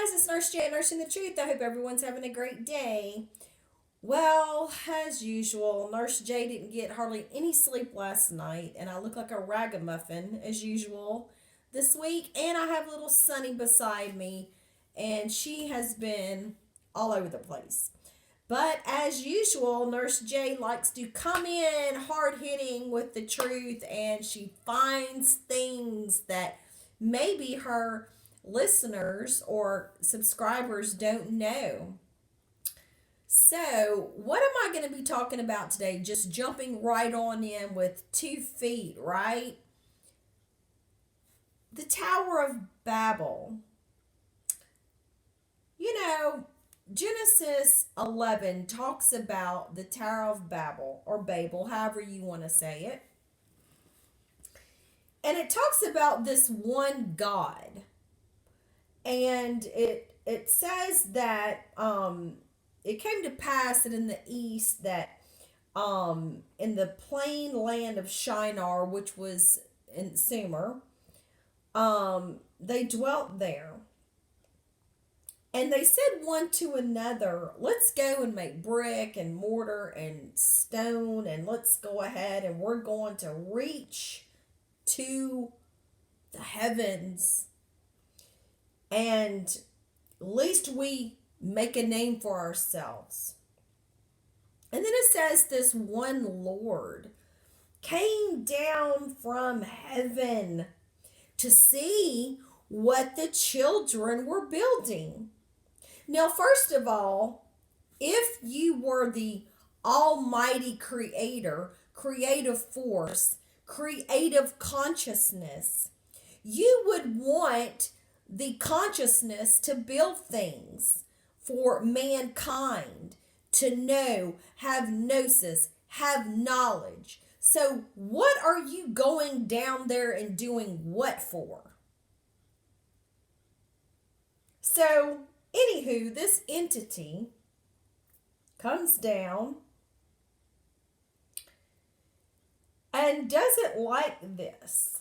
guys, it's Nurse J, Nursing the Truth. I hope everyone's having a great day. Well, as usual, Nurse J didn't get hardly any sleep last night, and I look like a ragamuffin as usual this week. And I have little Sunny beside me, and she has been all over the place. But as usual, Nurse J likes to come in hard hitting with the truth, and she finds things that maybe her listeners or subscribers don't know. So, what am I going to be talking about today? Just jumping right on in with 2 feet, right? The Tower of Babel. You know, Genesis 11 talks about the Tower of Babel, or Babel, however you want to say it. And it talks about this one God. And it says that it came to pass that in the east that in the plain land of Shinar, which was in Sumer, they dwelt there. And they said one to another, let's go and make brick and mortar and stone, and let's go ahead and we're going to reach to the heavens. And at least we make a name for ourselves. And then it says this one Lord came down from heaven to see what the children were building. Now, first of all, if you were the almighty creator, creative force, creative consciousness, you would want the consciousness to build things for mankind to know, have gnosis, have knowledge. So, what are you going down there and doing what for? So, anywho, this entity comes down and doesn't like this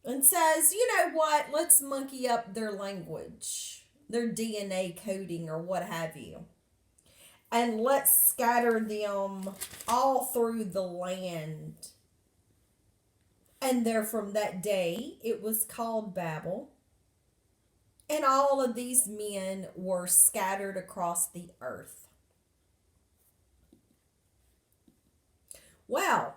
and says, you know what, let's monkey up their language, their DNA coding, or what have you, and let's scatter them all through the land. And there from that day, it was called Babel. And all of these men were scattered across the earth. Well,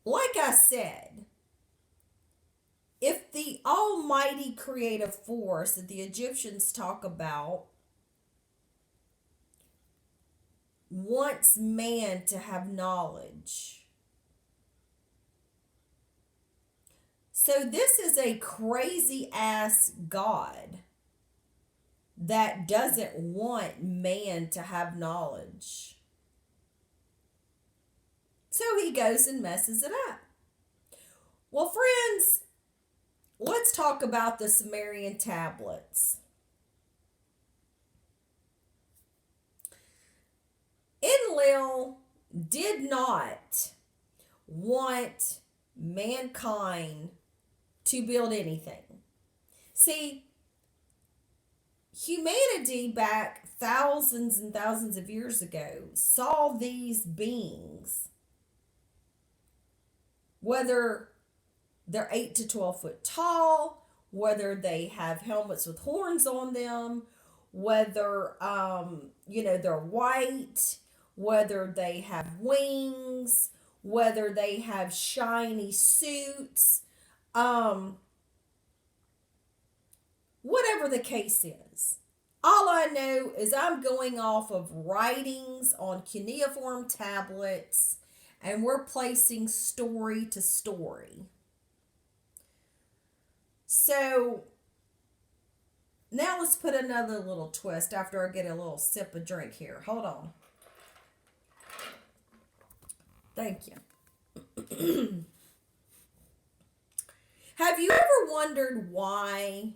like I said, if the almighty creative force that the Egyptians talk about wants man to have knowledge, so this is a crazy ass God that doesn't want man to have knowledge. So he goes and messes it up. Well, friends, let's talk about the Sumerian tablets. Enlil did not want mankind to build anything. See, humanity back thousands and thousands of years ago saw these beings, whether they're 8 to 12 foot tall, whether they have helmets with horns on them, whether they're white, whether they have wings, whether they have shiny suits, whatever the case is. All I know is I'm going off of writings on cuneiform tablets, and we're placing story to story. So now let's put another little twist after I get a little sip of drink here. Hold on. Thank you. Have you ever wondered why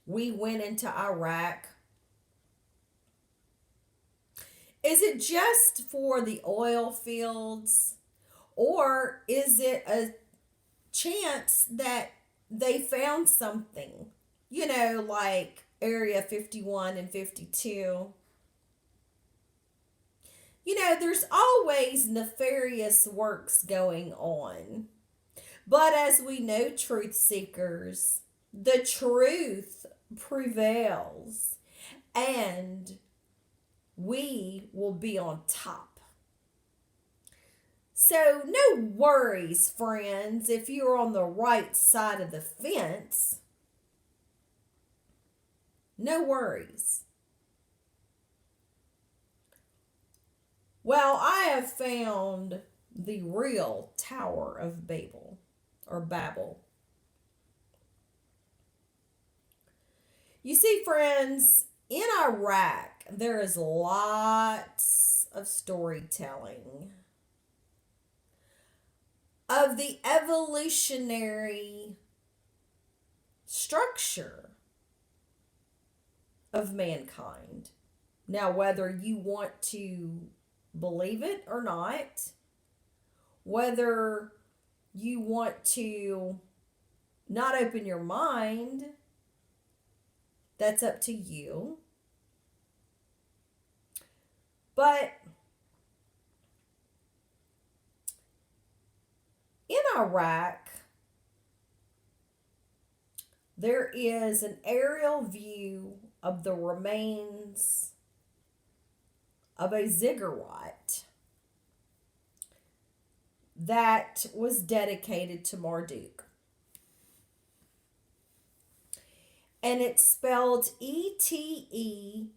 we went into Iraq? Is it just for the oil fields, or is it a chance that they found something, like Area 51 and 52. There's always nefarious works going on. But as we know, truth seekers, the truth prevails and we will be on top. So, no worries, friends, if you're on the right side of the fence. No worries. Well, I have found the real Tower of Babel or Babel. You see, friends, in Iraq, there is lots of storytelling of the evolutionary structure of mankind. Now, whether you want to believe it or not, whether you want to not open your mind, that's up to you. But in Iraq, there is an aerial view of the remains of a ziggurat that was dedicated to Marduk. And it's spelled Etemenanki,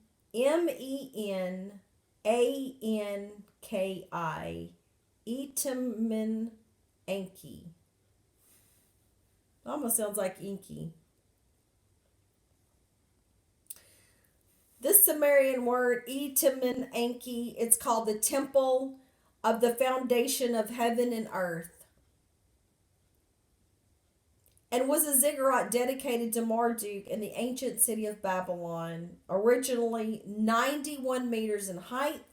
Etemenanki. Almost sounds like inky. This Sumerian word, Etemenanki, it's called the temple of the foundation of heaven and earth, and was a ziggurat dedicated to Marduk in the ancient city of Babylon, originally 91 meters in height.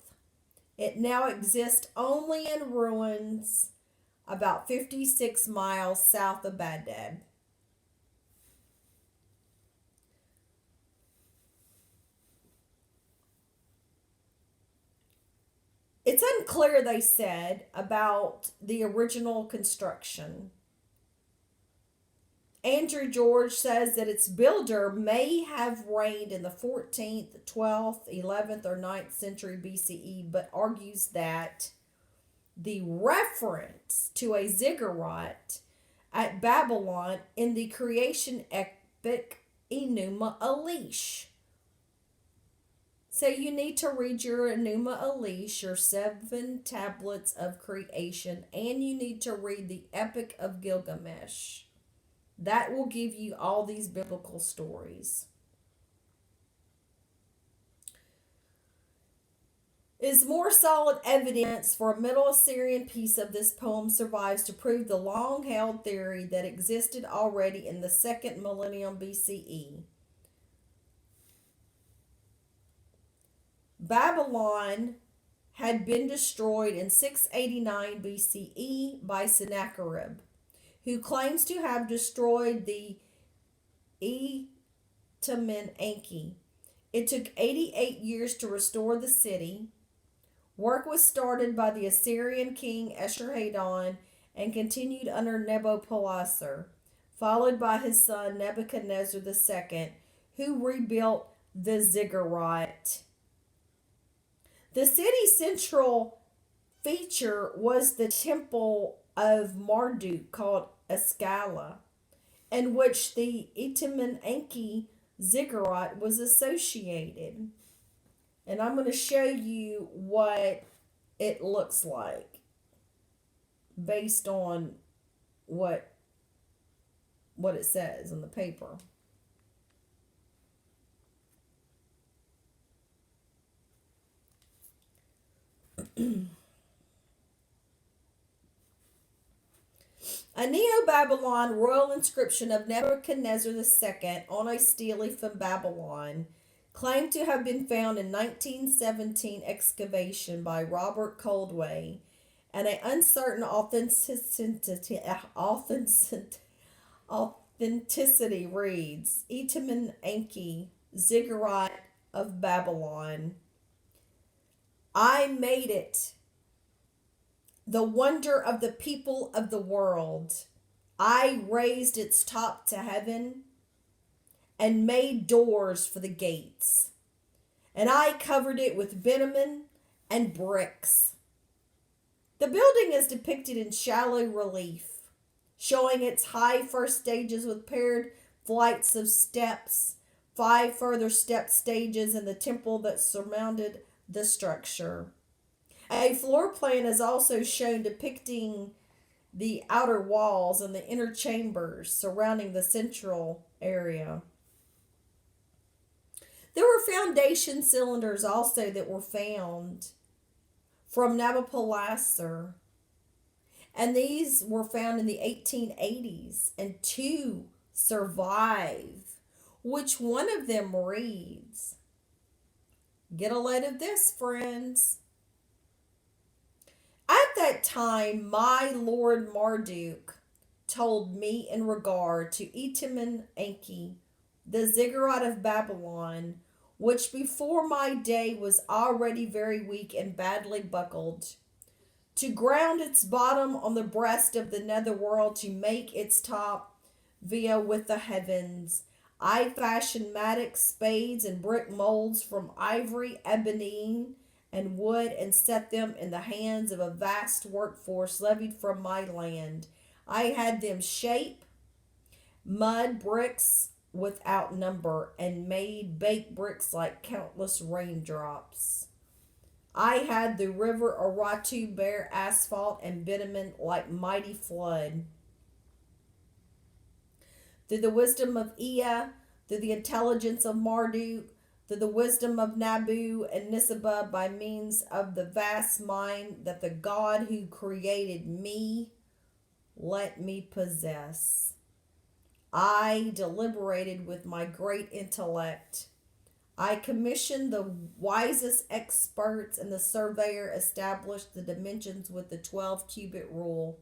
It now exists only in ruins about 56 miles south of Baghdad. It's unclear, they said, about the original construction. Andrew George says that its builder may have reigned in the 14th, 12th, 11th, or 9th century BCE, but argues that the reference to a ziggurat at Babylon in the creation epic Enuma Elish. So you need to read your Enuma Elish, your 7 tablets of creation, and you need to read the Epic of Gilgamesh. That will give you all these biblical stories. Is more solid evidence for a Middle Assyrian piece of this poem survives to prove the long-held theory that existed already in the 2nd millennium BCE. Babylon had been destroyed in 689 BCE by Sennacherib, who claims to have destroyed the Etemenanki. It took 88 years to restore the city. Work was started by the Assyrian king Esarhaddon and continued under Nabopolassar, followed by his son Nebuchadnezzar II, who rebuilt the ziggurat. The city's central feature was the temple of Marduk called Escala, in which the Etemenanki ziggurat was associated. And I'm going to show you what it looks like based on what it says in the paper. A Neo-Babylon royal inscription of Nebuchadnezzar II on a stele from Babylon, claimed to have been found in 1917 excavation by Robert Coldway and an uncertain authenticity reads Etemenanki, ziggurat of Babylon. I made it, the wonder of the people of the world. I raised its top to heaven and made doors for the gates, and I covered it with bitumen and bricks. The building is depicted in shallow relief, showing its high first stages with paired flights of steps, 5 further step stages in the temple that surrounded the structure. A floor plan is also shown depicting the outer walls and the inner chambers surrounding the central area. There were foundation cylinders also that were found from Nabopolassar, and these were found in the 1880s, and 2 survive. Which one of them reads, get a load of this, friends. At that time, my Lord Marduk told me in regard to Etemenanki, the ziggurat of Babylon, which before my day was already very weak and badly buckled, to ground its bottom on the breast of the netherworld, to make its top via with the heavens. I fashioned mattocks, spades, and brick molds from ivory, ebony, and wood, and set them in the hands of a vast workforce levied from my land. I had them shape mud bricks without number, and made baked bricks like countless raindrops. I had the river Aratu bear asphalt and bitumen like mighty flood. Through the wisdom of Ea, through the intelligence of Marduk, through the wisdom of Nabu and Nisaba, by means of the vast mind that the God who created me let me possess, I deliberated with my great intellect. I commissioned the wisest experts, and the surveyor established the dimensions with the 12-cubit rule.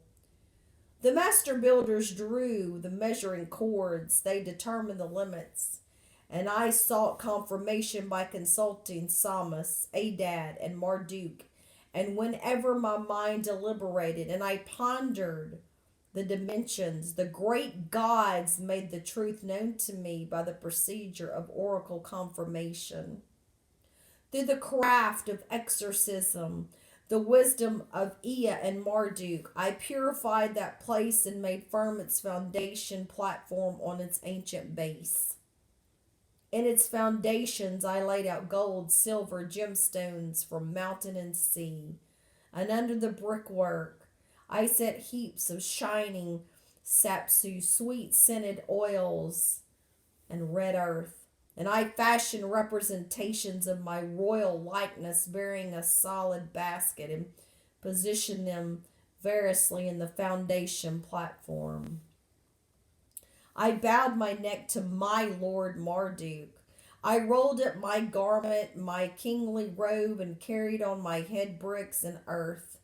The master builders drew the measuring cords, they determined the limits, and I sought confirmation by consulting Samas, Adad, and Marduk. And whenever my mind deliberated and I pondered the dimensions, the great gods made the truth known to me by the procedure of oracle confirmation. Through the craft of exorcism, the wisdom of Ea and Marduk, I purified that place and made firm its foundation platform on its ancient base. In its foundations I laid out gold, silver, gemstones from mountain and sea, and under the brickwork I set heaps of shining sapsu, sweet-scented oils, and red earth. And I fashioned representations of my royal likeness bearing a solid basket, and positioned them variously in the foundation platform. I bowed my neck to my Lord Marduk. I rolled up my garment, my kingly robe, and carried on my head bricks and earth.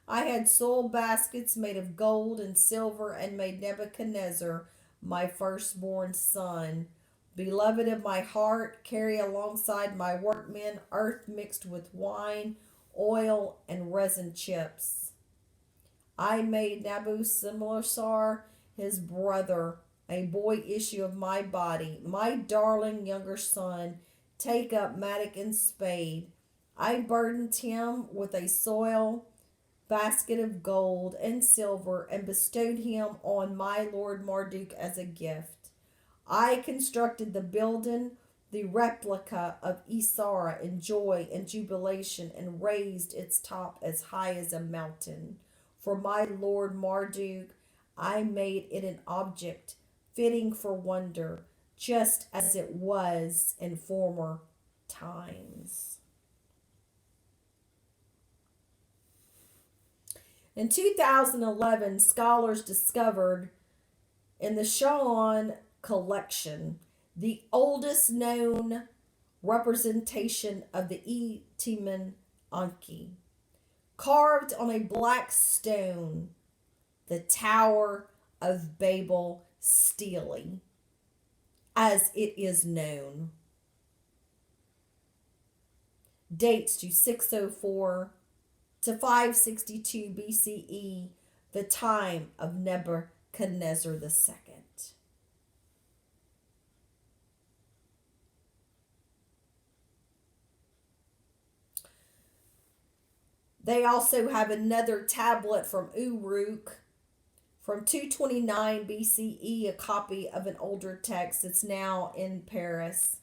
I had soil baskets made of gold and silver, and made Nebuchadnezzar, my firstborn son, beloved of my heart, carry alongside my workmen earth mixed with wine, oil, and resin chips. I made Nabucodonosor, his brother, a boy issue of my body, my darling younger son, take up mattock and spade. I burdened him with a soil basket of gold and silver, and bestowed him on my Lord Marduk as a gift. I constructed the building, the replica of Isara, in joy and jubilation, and raised its top as high as a mountain. For my Lord Marduk, I made it an object fitting for wonder, just as it was in former times. In 2011, scholars discovered in the Shawan collection the oldest known representation of the Etemenanki, carved on a black stone, the Tower of Babel stele, as it is known. Dates to 604 to 562 BCE, the time of Nebuchadnezzar II. They also have another tablet from Uruk from 229 BCE, a copy of an older text that's now in Paris,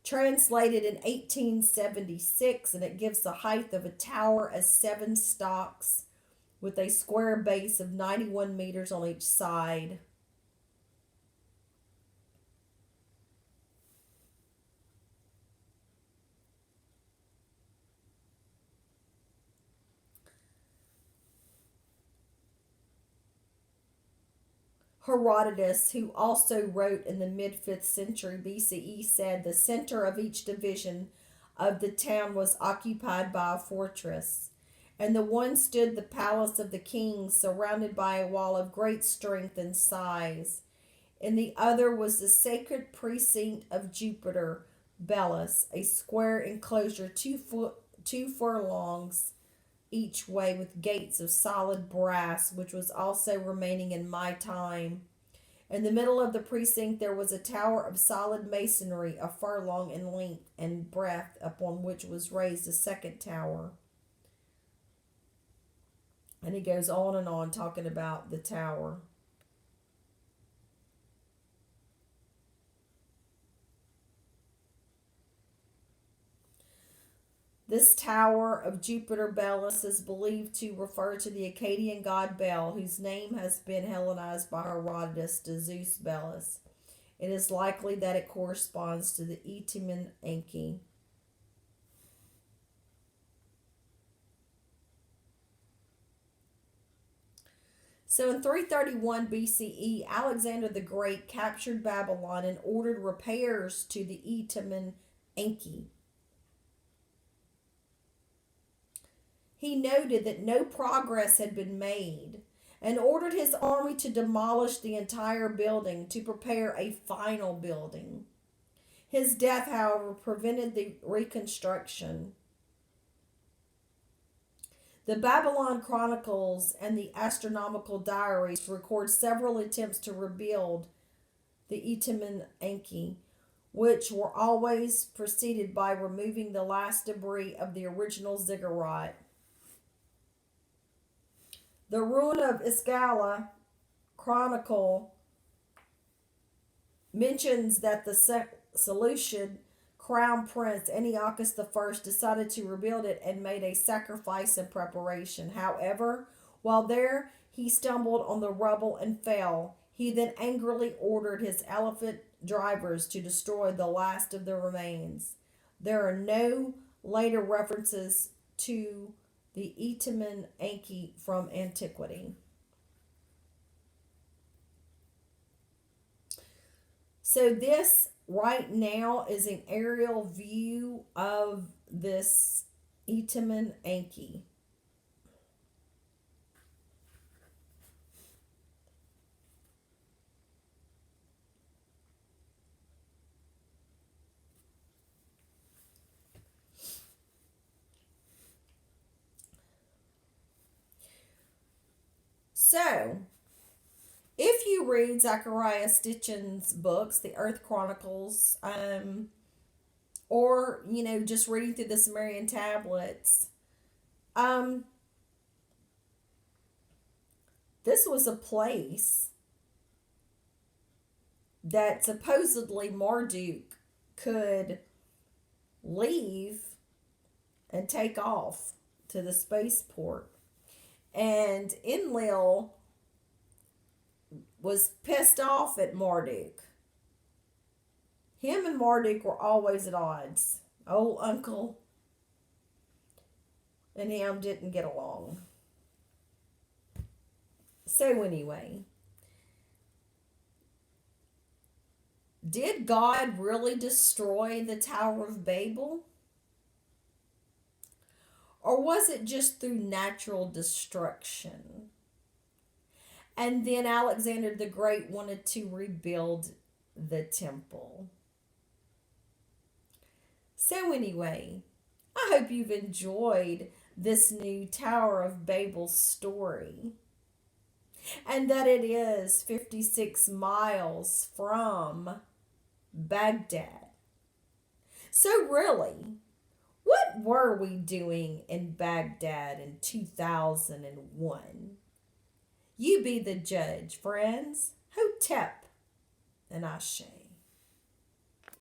translated in 1876, and it gives the height of a tower as 7 stocks with a square base of 91 meters on each side. Herodotus, who also wrote in the mid 5th century BCE, said the center of each division of the town was occupied by a fortress. And the one stood the palace of the king, surrounded by a wall of great strength and size. And the other was the sacred precinct of Jupiter, Belus, a square enclosure 2 furlongs each way, with gates of solid brass, which was also remaining in my time. In the middle of the precinct there was a tower of solid masonry, a furlong in length and breadth, upon which was raised a second tower. And he goes on and on talking about the tower. This tower of Jupiter Belus is believed to refer to the Akkadian god Bel, whose name has been Hellenized by Herodotus to Zeus Belus. It is likely that it corresponds to the Etemenanki. So in 331 BCE, Alexander the Great captured Babylon and ordered repairs to the Etemenanki. He noted that no progress had been made and ordered his army to demolish the entire building to prepare a final building. His death, however, prevented the reconstruction. The Babylon Chronicles and the Astronomical Diaries record several attempts to rebuild the Etemenanki, which were always preceded by removing the last debris of the original ziggurat. The ruin of Iskala Chronicle mentions that the Seleucid crown prince Antiochus I decided to rebuild it and made a sacrifice in preparation. However, while there, he stumbled on the rubble and fell. He then angrily ordered his elephant drivers to destroy the last of the remains. There are no later references to the Etemenanki from antiquity. So this right now is an aerial view of this Etemenanki. So, if you read Zachariah Stitchin's books, the Earth Chronicles, or just reading through the Sumerian tablets, this was a place that supposedly Marduk could leave and take off to the spaceport. And Enlil was pissed off at Marduk. Him and Marduk were always at odds. Old uncle and him didn't get along. So anyway, did God really destroy the Tower of Babel? Or was it just through natural destruction? And then Alexander the Great wanted to rebuild the temple. So, anyway, I hope you've enjoyed this new Tower of Babel story and that it is 56 miles from Baghdad. So, really, what were we doing in Baghdad in 2001? You be the judge, friends. Hotep and Ashe.